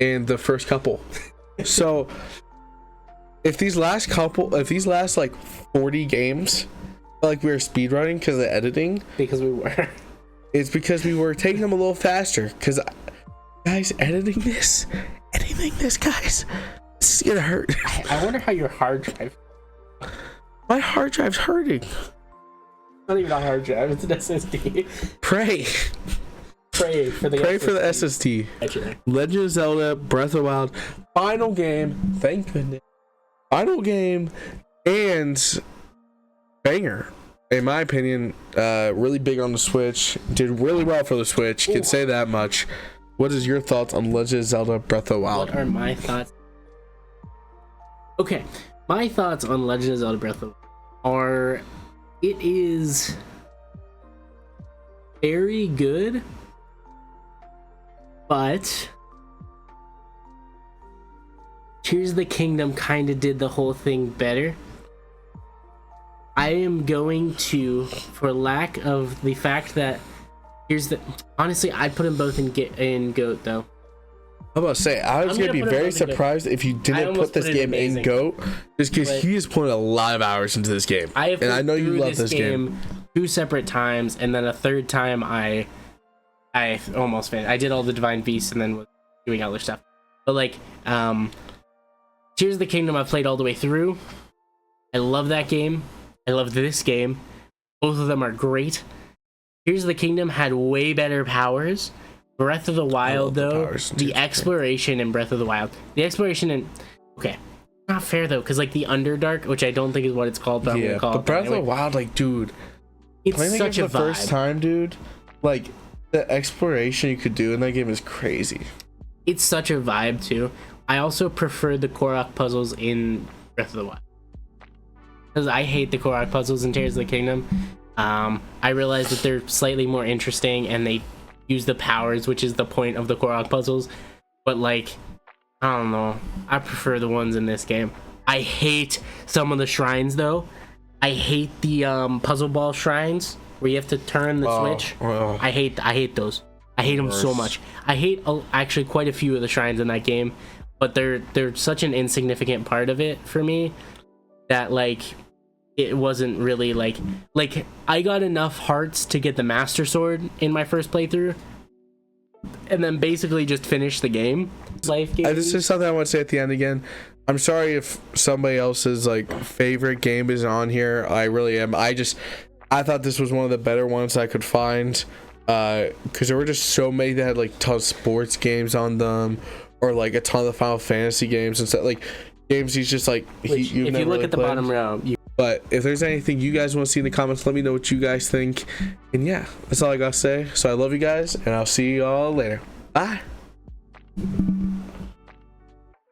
and the first couple. So if these last like 40 games, like we were speedrunning because of the editing, it's because we were taking them a little faster. Because guys, editing this anything, this guys. This is gonna hurt. I wonder how your hard drive. My hard drive's hurting. It's not even a hard drive. It's an SSD. Pray For the SSD. Legend of Zelda Breath of the Wild final game. Thank goodness. Final game and banger. In my opinion, really big on the Switch. Did really well for the Switch. Can say that much. What is your thoughts on Legend of Zelda Breath of the Wild? What are my thoughts? Okay, my thoughts on Legend of Zelda Breath of the Wild are, it is very good, but Tears of the Kingdom kind of did the whole thing better. I am going to, for lack of the fact that honestly, I'd put them both in GOAT though. I'm about to say, I was going to be very surprised if you didn't put this game in GOAT, just because he has put a lot of hours into this game. And I know you love this game. 2 separate times, and then a third time I almost finished. I did all the Divine Beasts and then was doing other stuff. But like, Tears of the Kingdom I've played all the way through. I love that game. I love this game. Both of them are great. Tears of the Kingdom had way better powers. Breath of the Wild, though, the exploration in Breath of the Wild. The exploration in... Okay. Not fair, though, because, like, the Underdark, which I don't think is what it's called, but yeah, but Breath of the Wild, like, dude... It's such a vibe. The first time, dude, like, the exploration you could do in that game is crazy. It's such a vibe, too. I also prefer the Korok puzzles in Breath of the Wild. Because I hate the Korok puzzles in Tears of the Kingdom. I realize that they're slightly more interesting, and they use the powers, which is the point of the Korok puzzles, but like, I don't know, I prefer the ones in this game. I hate some of the shrines though. I hate the puzzle ball shrines where you have to turn the switch. I hate those. I hate them so much. I hate actually quite a few of the shrines in that game, but they're such an insignificant part of it for me that like it wasn't really like I got enough hearts to get the Master Sword in my first playthrough, and then basically just finish the game. Life game. This is something I want to say at the end again. I'm sorry if somebody else's like favorite game is on here. I really am. I thought this was one of the better ones I could find, because there were just so many that had like ton of sports games on them, or like a ton of the Final Fantasy games and stuff, like games he's just like if you look really at the bottom row. But if there's anything you guys want to see in the comments, let me know what you guys think. And yeah, that's all I gotta say. So I love you guys, and I'll see you all later. Bye.